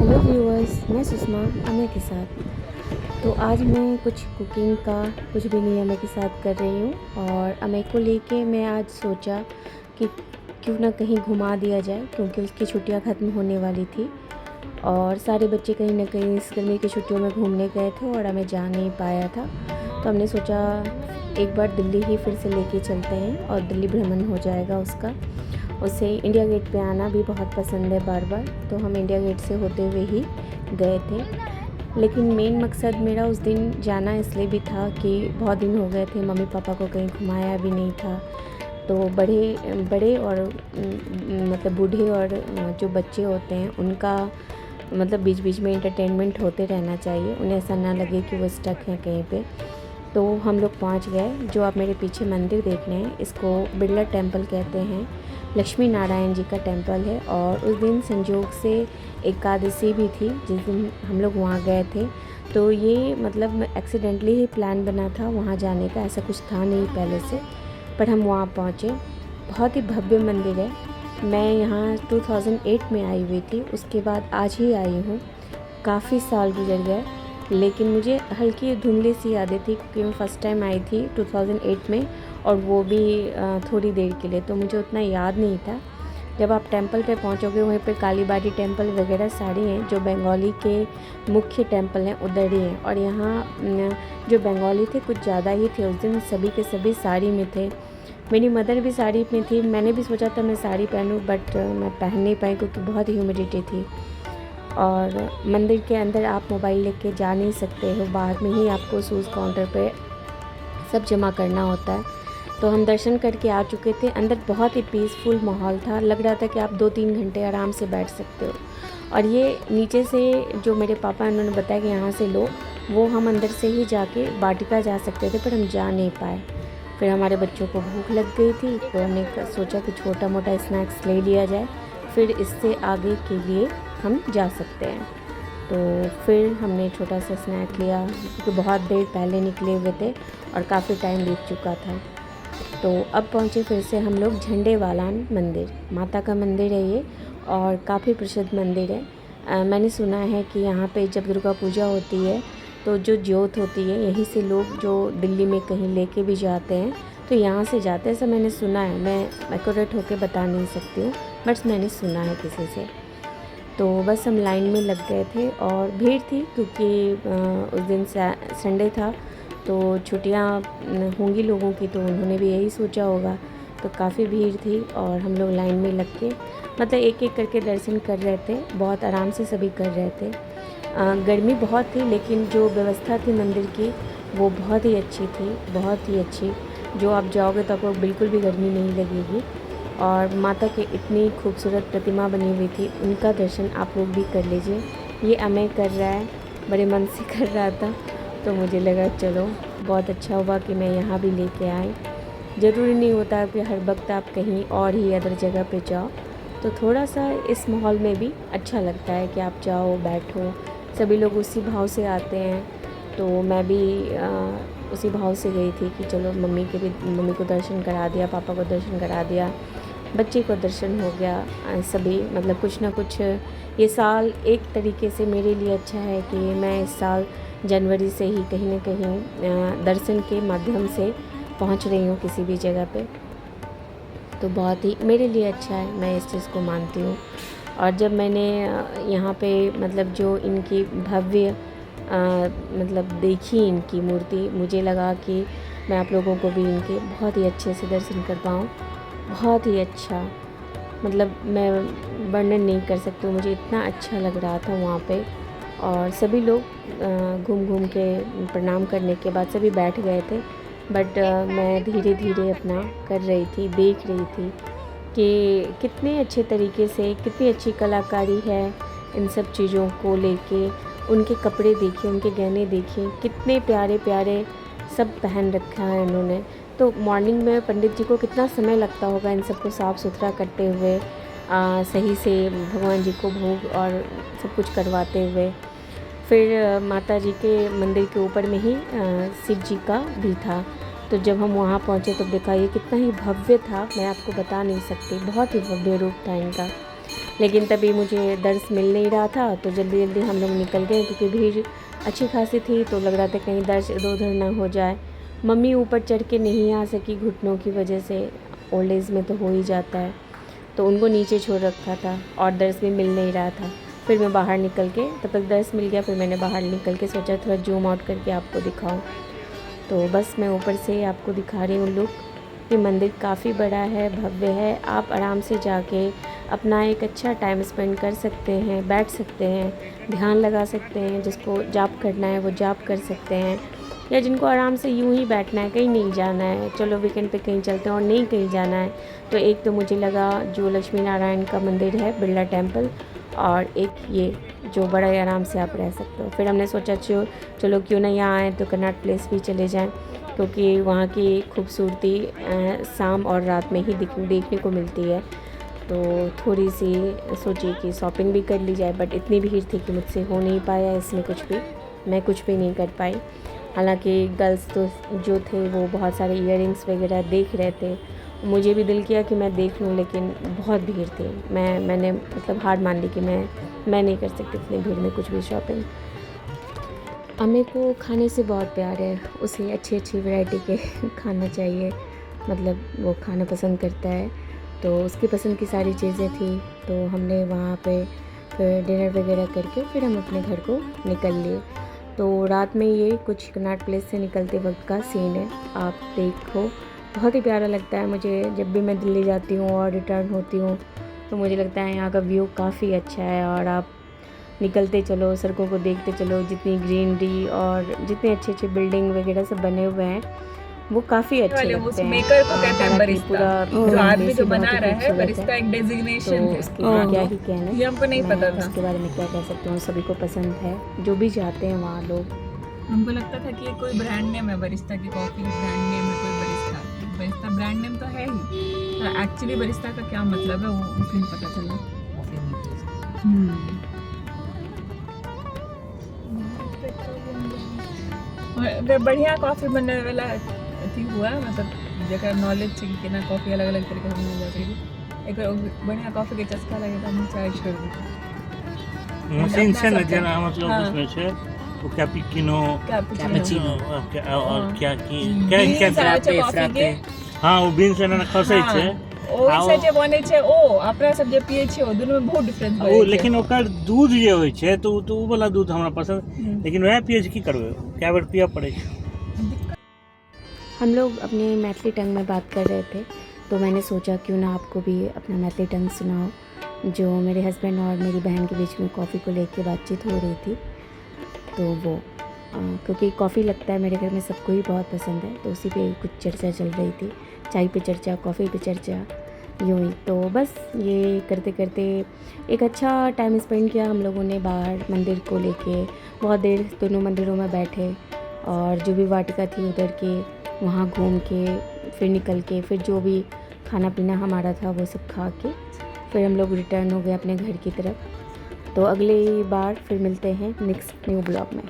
Hello viewers, मैं सुषमा अमय के साथ। तो आज मैं कुछ कुकिंग का कुछ भी नहीं अमय के साथ कर रही हूँ और अमय को लेके मैं आज सोचा कि क्यों ना कहीं घुमा दिया जाए, क्योंकि उसकी छुट्टियाँ ख़त्म होने वाली थी और सारे बच्चे कहीं ना कहीं इस गर्मी की छुट्टियों में घूमने गए थे और अमय जा नहीं पाया था। तो हमने सोचा एक बार दिल्ली ही फिर से लेके चलते हैं और दिल्ली भ्रमण हो जाएगा उसका। उसे इंडिया गेट पे आना भी बहुत पसंद है बार बार, तो हम इंडिया गेट से होते हुए ही गए थे। लेकिन मेन मकसद मेरा उस दिन जाना इसलिए भी था कि बहुत दिन हो गए थे मम्मी पापा को कहीं घुमाया भी नहीं था। तो बड़े बड़े और मतलब बूढ़े और जो बच्चे होते हैं उनका मतलब बीच बीच में एंटरटेनमेंट होते रहना चाहिए, उन्हें ऐसा ना लगे कि वो स्टक हैं कहीं पे। तो हम लोग पहुंच गए। जो आप मेरे पीछे मंदिर देख रहे हैं इसको बिरला टेम्पल कहते हैं, लक्ष्मी नारायण जी का टेम्पल है। और उस दिन संयोग से एकादशी भी थी जिस दिन हम लोग वहाँ गए थे। तो ये मतलब एक्सीडेंटली ही प्लान बना था वहाँ जाने का, ऐसा कुछ था नहीं पहले से, पर हम वहाँ पहुँचे। बहुत ही भव्य मंदिर है। मैं यहाँ 2008 में आई हुई थी, उसके बाद आज ही आई हूँ। काफ़ी साल गुजर गए, लेकिन मुझे हल्की धुंधली सी यादें थी क्योंकि मैं फ़र्स्ट टाइम आई थी 2008 में, और वो भी थोड़ी देर के लिए, तो मुझे उतना याद नहीं था। जब आप टेंपल पे पहुंचोगे वहीं पे कालीबाड़ी टेंपल वगैरह सारी हैं, जो बंगाली के मुख्य टेंपल हैं उधर ही हैं। और यहाँ जो बंगाली थे कुछ ज़्यादा ही थे उस दिन, सभी के सभी साड़ी में थे। मेरी मदर भी साड़ी में थी, मैंने भी सोचा था मैं साड़ी पहनूं, बट मैं पहन नहीं पाई क्योंकि बहुत ह्यूमिडिटी थी। और मंदिर के अंदर आप मोबाइल लेके जा नहीं सकते हो, बाहर में ही आपको शूज़ काउंटर पे सब जमा करना होता है। तो हम दर्शन करके आ चुके थे। अंदर बहुत ही पीसफुल माहौल था, लग रहा था कि आप 2-3 घंटे आराम से बैठ सकते हो। और ये नीचे से जो मेरे पापा उन्होंने बताया कि यहाँ से लो, वो हम अंदर से ही जाके वाटिका जा सकते थे, पर हम जा नहीं पाए। फिर हमारे बच्चों को भूख लग गई थी, तो हमने सोचा कि छोटा मोटा स्नैक्स ले लिया जाए, फिर इससे आगे के लिए हम जा सकते हैं। तो फिर हमने छोटा सा स्नैक लिया क्योंकि बहुत देर पहले निकले हुए थे और काफ़ी टाइम बीत चुका था। तो अब पहुँचे फिर से हम लोग झंडेवालान मंदिर। माता का मंदिर है ये और काफ़ी प्रसिद्ध मंदिर है। मैंने सुना है कि यहाँ पे जब दुर्गा पूजा होती है तो जो ज्योत होती है यहीं से लोग जो दिल्ली में कहीं लेके भी जाते हैं, तो यहाँ से जाते हैं, ऐसा मैंने सुना है। मैं एक्यूरेट होके बता नहीं सकती हूँ, बट मैंने सुना है किसी से। तो बस हम लाइन में लग गए थे और भीड़ थी क्योंकि उस दिन संडे था, तो छुट्टियां होंगी लोगों की, तो उन्होंने भी यही सोचा होगा। तो काफ़ी भीड़ थी और हम लोग लाइन में लग के मतलब एक एक करके दर्शन कर रहे थे, बहुत आराम से सभी कर रहे थे। गर्मी बहुत थी, लेकिन जो व्यवस्था थी मंदिर की वो बहुत ही अच्छी थी, बहुत ही अच्छी। जो आप जाओगे तो आपको बिल्कुल भी गर्मी नहीं लगेगी। और माता की इतनी खूबसूरत प्रतिमा बनी हुई थी, उनका दर्शन आप लोग भी कर लीजिए। ये अमय कर रहा है, बड़े मन से कर रहा था, तो मुझे लगा चलो बहुत अच्छा हुआ कि मैं यहाँ भी लेके आई। ज़रूरी नहीं होता कि हर वक्त आप कहीं और ही अदर जगह पे जाओ, तो थोड़ा सा इस माहौल में भी अच्छा लगता है कि आप जाओ बैठो, सभी लोग उसी भाव से आते हैं। तो मैं भी उसी भाव से गई थी कि चलो मम्मी को दर्शन करा दिया, पापा को दर्शन करा दिया, बच्चे को दर्शन हो गया। सभी मतलब कुछ ना कुछ ये साल एक तरीके से मेरे लिए अच्छा है कि मैं इस साल जनवरी से ही कहीं ना कहीं दर्शन के माध्यम से पहुंच रही हूँ किसी भी जगह पे। तो बहुत ही मेरे लिए अच्छा है, मैं इस चीज़ को मानती हूँ। और जब मैंने यहाँ पे मतलब जो इनकी भव्य मतलब देखी इनकी मूर्ति, मुझे लगा कि मैं आप लोगों को भी इनके बहुत ही अच्छे से दर्शन कर पाऊँ। बहुत ही अच्छा, मतलब मैं वर्णन नहीं कर सकती हूँ, मुझे इतना अच्छा लग रहा था वहाँ पे। और सभी लोग घूम घूम के प्रणाम करने के बाद सभी बैठ गए थे, बट मैं धीरे धीरे अपना कर रही थी, देख रही थी कि कितने अच्छे तरीके से, कितनी अच्छी कलाकारी है इन सब चीज़ों को लेके। उनके कपड़े देखिए, उनके गहने देखिए, कितने प्यारे प्यारे सब पहन रखा है उन्होंने। तो मॉर्निंग में पंडित जी को कितना समय लगता होगा इन सबको साफ़ सुथरा करते हुए, सही से भगवान जी को भोग और सब कुछ करवाते हुए। फिर माता जी के मंदिर के ऊपर में ही शिव जी का भी था। तो जब हम वहाँ पहुँचे तो देखा ये कितना ही भव्य था, मैं आपको बता नहीं सकती, बहुत ही भव्य रूप था इनका। लेकिन तभी मुझे दर्स मिल नहीं रहा था, तो जल्दी जल्दी हम लोग निकल गए क्योंकि भीड़ अच्छी खासी थी। तो लग रहा था कहीं दर्स इधर उधर ना हो जाए। मम्मी ऊपर चढ़ के नहीं आ सकी घुटनों की वजह से, ओल्ड एज में तो हो ही जाता है, तो उनको नीचे छोड़ रखा था और दर्स भी मिल नहीं रहा था। फिर मैं बाहर निकल के, तब तक दर्स मिल गया, फिर मैंने बाहर निकल के सोचा थोड़ा जूम आउट करके आपको दिखाऊं। तो बस मैं ऊपर से आपको दिखा रही हूँ लुक। ये मंदिर काफ़ी बड़ा है, भव्य है। आप आराम से जाके अपना एक अच्छा टाइम स्पेंड कर सकते हैं, बैठ सकते हैं, ध्यान लगा सकते हैं। जिसको जाप करना है वो जाप कर सकते हैं, या जिनको आराम से यूं ही बैठना है, कहीं नहीं जाना है, चलो वीकेंड पे कहीं चलते हैं, और नहीं कहीं जाना है, तो एक तो मुझे लगा जो लक्ष्मी नारायण का मंदिर है बिरला टेम्पल, और एक ये जो बड़ा ही आराम से आप रह सकते हो। फिर हमने सोचा चलो क्यों ना यहाँ आए तो कनॉट प्लेस भी चले जाएं, क्योंकि वहाँ की खूबसूरती शाम और रात में ही देखने को मिलती है। तो थोड़ी सी सोची कि शॉपिंग भी कर ली जाए, बट इतनी भीड़ थी कि मुझसे हो नहीं पाया इसमें कुछ भी, मैं कुछ भी नहीं कर पाई। हालांकि गर्ल्स तो जो थे वो बहुत सारे इयररिंग्स वगैरह देख रहे थे, मुझे भी दिल किया कि मैं देख लूँ, लेकिन बहुत भीड़ थी। मैंने मतलब हार मान ली कि मैं नहीं कर सकती इतनी भीड़ में कुछ भी शॉपिंग। अम्मी को खाने से बहुत प्यार है, उसे अच्छी अच्छी वैरायटी के खाना चाहिए, मतलब वो खाना पसंद करता है, तो उसकी पसंद की सारी चीज़ें थी। तो हमने वहाँ पे फिर डिनर वगैरह करके फिर हम अपने घर को निकल लिए। तो रात में ये कुछ कनॉट प्लेस से निकलते वक्त का सीन है, आप देखो, बहुत ही प्यारा लगता है मुझे। जब भी मैं दिल्ली जाती हूँ और रिटर्न होती हूँ तो मुझे लगता है यहाँ का व्यू काफ़ी अच्छा है, और आप निकलते चलो, सड़कों को देखते चलो, जितनी ग्रीनरी और जितने अच्छे अच्छे बिल्डिंग वगैरह सब बने हुए हैं वो काफ़ी अच्छे लगते हैं। मेकर को कहते हैं बरिस्ता, पूरा जो आदमी जो बना बहुत ही रहा है खूबसूरत बरिस्ता एक डेजिग्नेशन तो है। उसके लिए क्या ही कहना, ये हमको नहीं मैं पता था। उसके बारे में क्या कह सकती हूँ, सभी को पसंद है, जो भी जाते हैं वहाँ लोग। हमको लगता था कि ये कोई ब्रांड नेम है, बरिस्ता की कॉफ़ी ब्रांड नेम है, कोई बरिस्ता ब्रांड नेम तो है ही, तो एक्चुअली बरिस्ता का क्या मतलब है वो उस दिन पता चला। और बढ़िया कॉफ़ी बनने वाला अथी हुआ, मतलब जगह नॉलेज से कि ना कॉफ़ी अलग अलग तरीके से मिल जाती है। एक बढ़िया कॉफ़ी के चस्का लगे तो हम चाय छोड़ देते मशीन से न जना, मतलब उसमें से वो कैपुचिनो कैपुचिनो और क्या क्या हाँ वो बीन से न खसै छै, ओइसे जे बनै छै ओ अपना सब जे पियै छै ओ दुनू में बहुत डिफरेंस ओ, लेकिन ओकर दूध जे होइ छै तो उ वाला दूध हमरा पसंद, लेकिन वह पियै छै, की करबै, कए बेर पिय पड़ै छै। हम लोग अपने मैथिली टंग में बात कर रहे थे, तो मैंने सोचा क्यों ना आपको भी अपना मैथिली टंग सुनाओ। जो मेरे हस्बैंड और मेरी बहन के बीच में कॉफ़ी को लेके बातचीत हो रही थी, तो वो क्योंकि कॉफ़ी लगता है मेरे घर में सबको ही बहुत पसंद है, तो उसी पे कुछ चर्चा चल रही थी, चाय पे चर्चा, कॉफ़ी पे चर्चा, यूँ ही। तो बस ये करते करते एक अच्छा टाइम स्पेंड किया हम लोगों ने बाहर मंदिर को लेके। बहुत देर दोनों मंदिरों में बैठे, और जो भी वाटिका थी उधर के वहाँ घूम के फिर निकल के फिर जो भी खाना पीना हमारा था वो सब खा के फिर हम लोग रिटर्न हो गए अपने घर की तरफ। तो अगली बार फिर मिलते हैं नेक्स्ट न्यू ब्लॉग में।